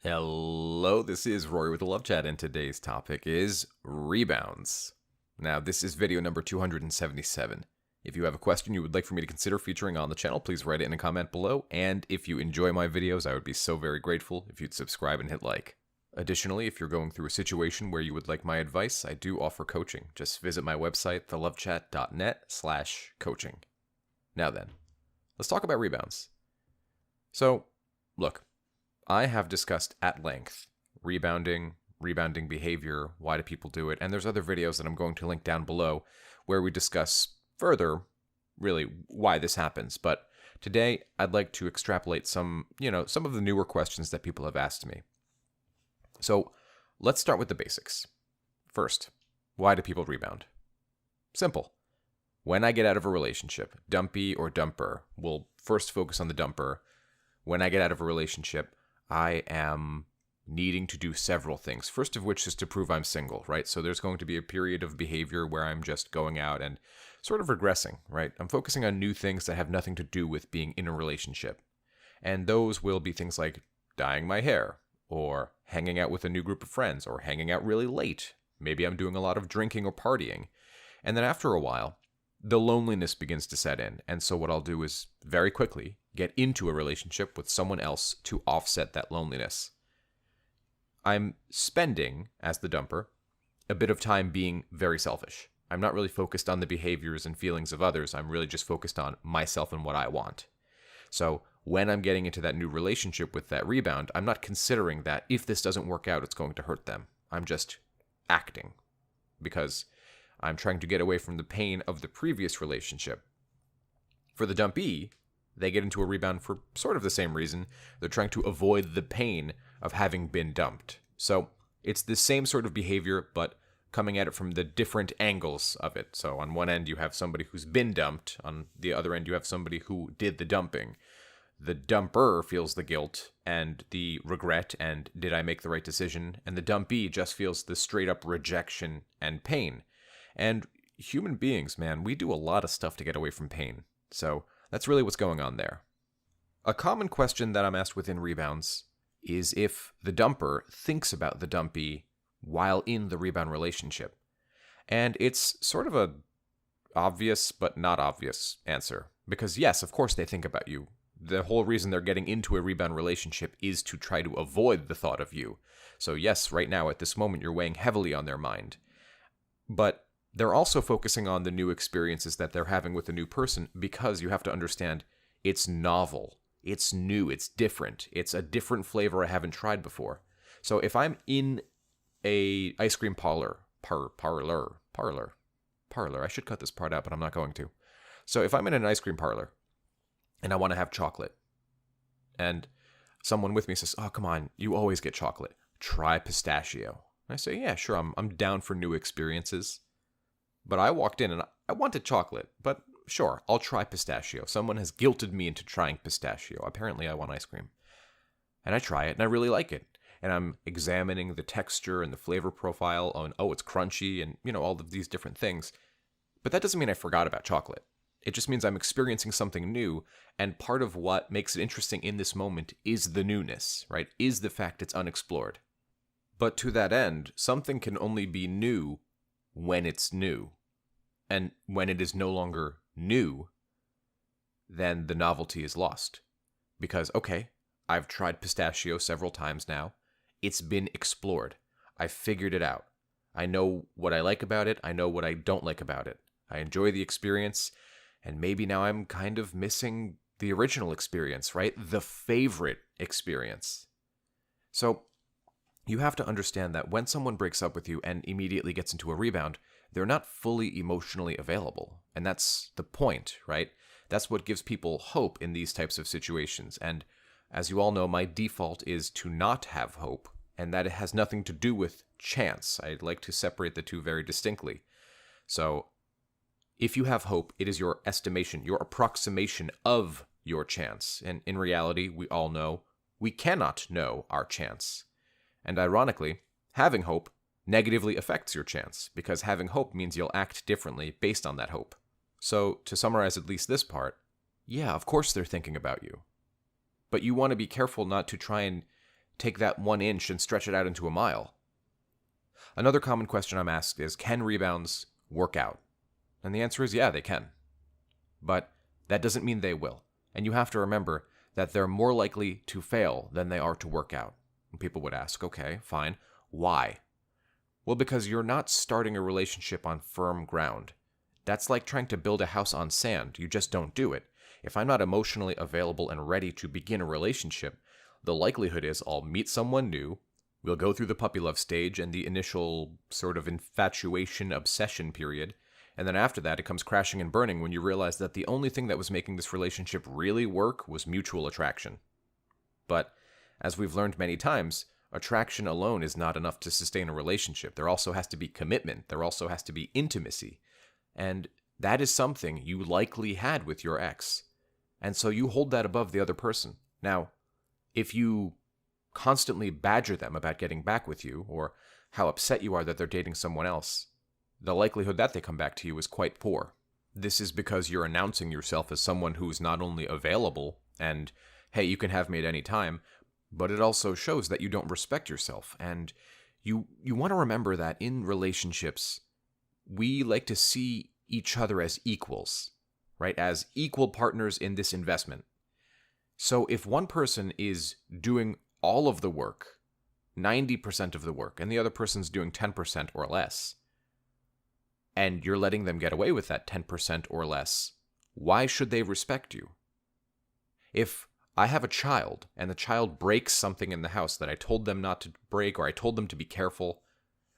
Hello, this is Rory with the Love Chat, and today's topic is rebounds. Now, this is video number 277. If you have a question you would like for me to consider featuring on the channel, please write it in a comment below, and if you enjoy my videos, I would be so very grateful if you'd subscribe and hit like. Additionally, if you're going through a situation where you would like my advice, I do offer coaching. Just visit my website, thelovechat.net/coaching. Now then, let's talk about rebounds. So, look. I have discussed at length rebounding behavior, why do people do it, and there's other videos that I'm going to link down below where we discuss further, really, why this happens. But today, I'd like to extrapolate some of the newer questions that people have asked me. So let's start with the basics. First, why do people rebound? Simple. When I get out of a relationship, dumpy or dumper, we'll first focus on the dumper. When I get out of a relationship, I am needing to do several things. First of which is to prove I'm single, right? So there's going to be a period of behavior where I'm just going out and sort of regressing, right? I'm focusing on new things that have nothing to do with being in a relationship. And those will be things like dyeing my hair, or hanging out with a new group of friends, or hanging out really late. Maybe I'm doing a lot of drinking or partying. And then after a while, the loneliness begins to set in. And so what I'll do is very quickly get into a relationship with someone else to offset that loneliness. I'm spending, as the dumper, a bit of time being very selfish. I'm not really focused on the behaviors and feelings of others. I'm really just focused on myself and what I want. So when I'm getting into that new relationship with that rebound, I'm not considering that if this doesn't work out, it's going to hurt them. I'm just acting because I'm trying to get away from the pain of the previous relationship. For the dumpee, they get into a rebound for sort of the same reason. They're trying to avoid the pain of having been dumped. So it's the same sort of behavior, but coming at it from the different angles of it. So on one end, you have somebody who's been dumped. On the other end, you have somebody who did the dumping. The dumper feels the guilt and the regret and did I make the right decision? And the dumpee just feels the straight up rejection and pain. And human beings, man, we do a lot of stuff to get away from pain. So that's really what's going on there. A common question that I'm asked within rebounds is if the dumper thinks about the dumpee while in the rebound relationship. And it's sort of a obvious but not obvious answer. Because yes, of course they think about you. The whole reason they're getting into a rebound relationship is to try to avoid the thought of you. So yes, right now at this moment you're weighing heavily on their mind. But they're also focusing on the new experiences that they're having with a new person because you have to understand it's novel, it's new, it's different, it's a different flavor I haven't tried before. So if I'm in a ice cream parlor, I should cut this part out, but I'm not going to. So if I'm in an ice cream parlor and I want to have chocolate, and someone with me says, "Oh, come on, you always get chocolate. Try pistachio." And I say, "Yeah, sure, I'm down for new experiences." But I walked in and I wanted chocolate, but sure, I'll try pistachio. Someone has guilted me into trying pistachio. Apparently I want ice cream. And I try it and I really like it. And I'm examining the texture and the flavor profile on, oh, it's crunchy and, all of these different things. But that doesn't mean I forgot about chocolate. It just means I'm experiencing something new, and part of what makes it interesting in this moment is the newness, right? Is the fact it's unexplored. But to that end, something can only be new when it's new. And when it is no longer new, then the novelty is lost. Because, okay, I've tried pistachio several times now. It's been explored. I've figured it out. I know what I like about it. I know what I don't like about it. I enjoy the experience. And maybe now I'm kind of missing the original experience, right? The favorite experience. So you have to understand that when someone breaks up with you and immediately gets into a rebound, they're not fully emotionally available. And that's the point, right? That's what gives people hope in these types of situations. And as you all know, my default is to not have hope, and that it has nothing to do with chance. I'd like to separate the two very distinctly. So if you have hope, it is your estimation, your approximation of your chance. And in reality, we all know we cannot know our chance. And ironically, having hope negatively affects your chance, because having hope means you'll act differently based on that hope. So, to summarize at least this part, yeah, of course they're thinking about you. But you want to be careful not to try and take that 1 inch and stretch it out into a mile. Another common question I'm asked is, can rebounds work out? And the answer is yeah, they can. But that doesn't mean they will. And you have to remember that they're more likely to fail than they are to work out. And people would ask, okay, fine, why? Well, because you're not starting a relationship on firm ground. That's like trying to build a house on sand. You just don't do it. If I'm not emotionally available and ready to begin a relationship, the likelihood is I'll meet someone new, we'll go through the puppy love stage and the initial sort of infatuation obsession period, and then after that it comes crashing and burning when you realize that the only thing that was making this relationship really work was mutual attraction. But, as we've learned many times, attraction alone is not enough to sustain a relationship. There also has to be commitment. There also has to be intimacy. And that is something you likely had with your ex. And so you hold that above the other person. Now, if you constantly badger them about getting back with you, or how upset you are that they're dating someone else, the likelihood that they come back to you is quite poor. This is because you're announcing yourself as someone who's not only available and, hey, you can have me at any time, but it also shows that you don't respect yourself. And you want to remember that in relationships, we like to see each other as equals, right? As equal partners in this investment. So if one person is doing all of the work, 90% of the work, and the other person's doing 10% or less, and you're letting them get away with that 10% or less, why should they respect you? If I have a child, and the child breaks something in the house that I told them not to break, or I told them to be careful,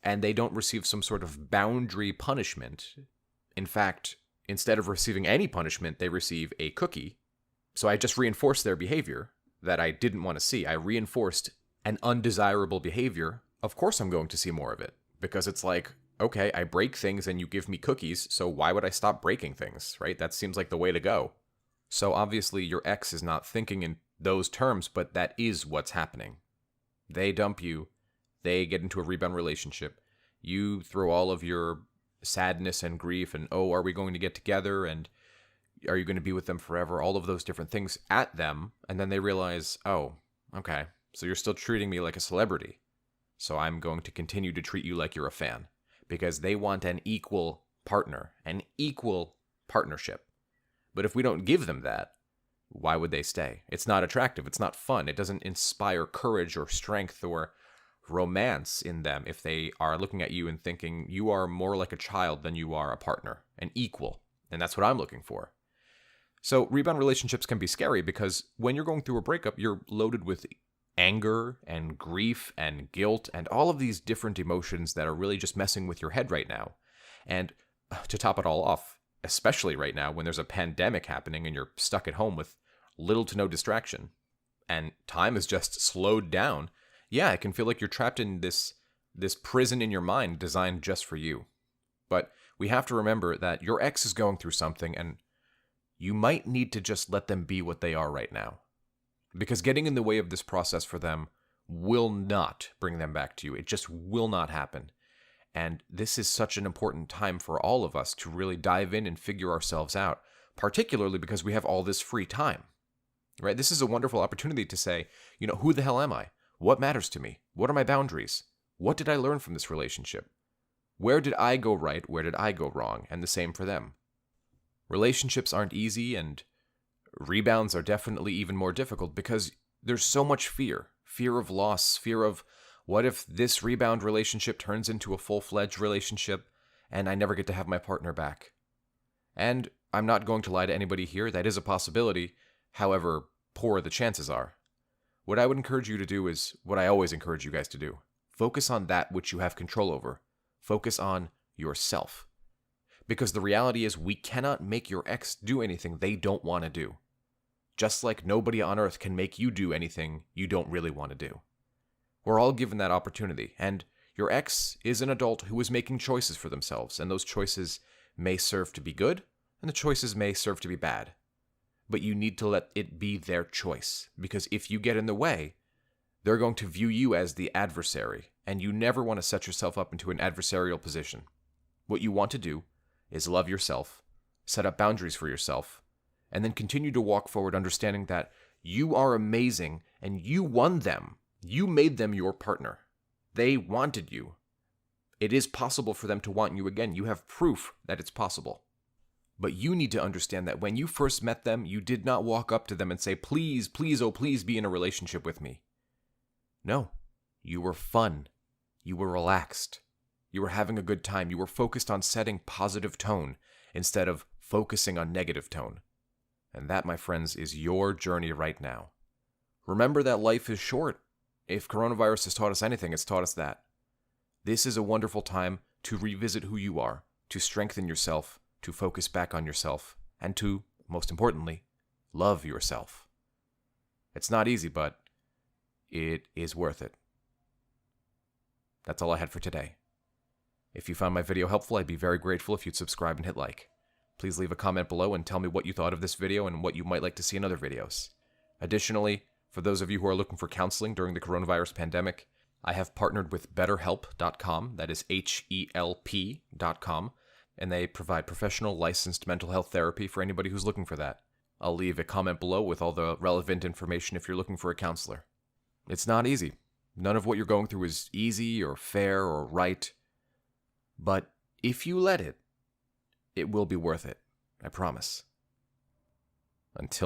and they don't receive some sort of boundary punishment, in fact, instead of receiving any punishment, they receive a cookie, so I just reinforced their behavior that I didn't want to see. I reinforced an undesirable behavior. Of course I'm going to see more of it, because it's like, okay, I break things and you give me cookies, so why would I stop breaking things, right? That seems like the way to go. So obviously your ex is not thinking in those terms, but that is what's happening. They dump you, they get into a rebound relationship, you throw all of your sadness and grief and, oh, are we going to get together, and are you going to be with them forever, all of those different things at them, and then they realize, oh, okay, so you're still treating me like a celebrity, so I'm going to continue to treat you like you're a fan, because they want an equal partner, an equal partnership. But if we don't give them that, why would they stay? It's not attractive. It's not fun. It doesn't inspire courage or strength or romance in them if they are looking at you and thinking you are more like a child than you are a partner, an equal. And that's what I'm looking for. So rebound relationships can be scary because when you're going through a breakup, you're loaded with anger and grief and guilt and all of these different emotions that are really just messing with your head right now. And to top it all off, especially right now when there's a pandemic happening and you're stuck at home with little to no distraction and time is just slowed down, yeah, it can feel like you're trapped in this prison in your mind designed just for you. But we have to remember that your ex is going through something and you might need to just let them be what they are right now. Because getting in the way of this process for them will not bring them back to you. It just will not happen. And this is such an important time for all of us to really dive in and figure ourselves out, particularly because we have all this free time, right? This is a wonderful opportunity to say, who the hell am I? What matters to me? What are my boundaries? What did I learn from this relationship? Where did I go right? Where did I go wrong? And the same for them. Relationships aren't easy, and rebounds are definitely even more difficult because there's so much fear of loss, fear of, what if this rebound relationship turns into a full-fledged relationship and I never get to have my partner back? And I'm not going to lie to anybody here, that is a possibility, however poor the chances are. What I would encourage you to do is what I always encourage you guys to do. Focus on that which you have control over. Focus on yourself. Because the reality is we cannot make your ex do anything they don't want to do. Just like nobody on earth can make you do anything you don't really want to do. We're all given that opportunity, and your ex is an adult who is making choices for themselves, and those choices may serve to be good, and the choices may serve to be bad. But you need to let it be their choice, because if you get in the way, they're going to view you as the adversary, and you never want to set yourself up into an adversarial position. What you want to do is love yourself, set up boundaries for yourself, and then continue to walk forward understanding that you are amazing, and you won them. You made them your partner. They wanted you. It is possible for them to want you again. You have proof that it's possible. But you need to understand that when you first met them, you did not walk up to them and say, please, please, oh, please be in a relationship with me. No, you were fun. You were relaxed. You were having a good time. You were focused on setting positive tone instead of focusing on negative tone. And that, my friends, is your journey right now. Remember that life is short. If coronavirus has taught us anything, it's taught us that. This is a wonderful time to revisit who you are, to strengthen yourself, to focus back on yourself, and to, most importantly, love yourself. It's not easy, but it is worth it. That's all I had for today. If you found my video helpful, I'd be very grateful if you'd subscribe and hit like. Please leave a comment below and tell me what you thought of this video and what you might like to see in other videos. Additionally, for those of you who are looking for counseling during the coronavirus pandemic, I have partnered with BetterHelp.com, that is HELP.com, and they provide professional licensed mental health therapy for anybody who's looking for that. I'll leave a comment below with all the relevant information if you're looking for a counselor. It's not easy. None of what you're going through is easy or fair or right. But if you let it, it will be worth it. I promise. Until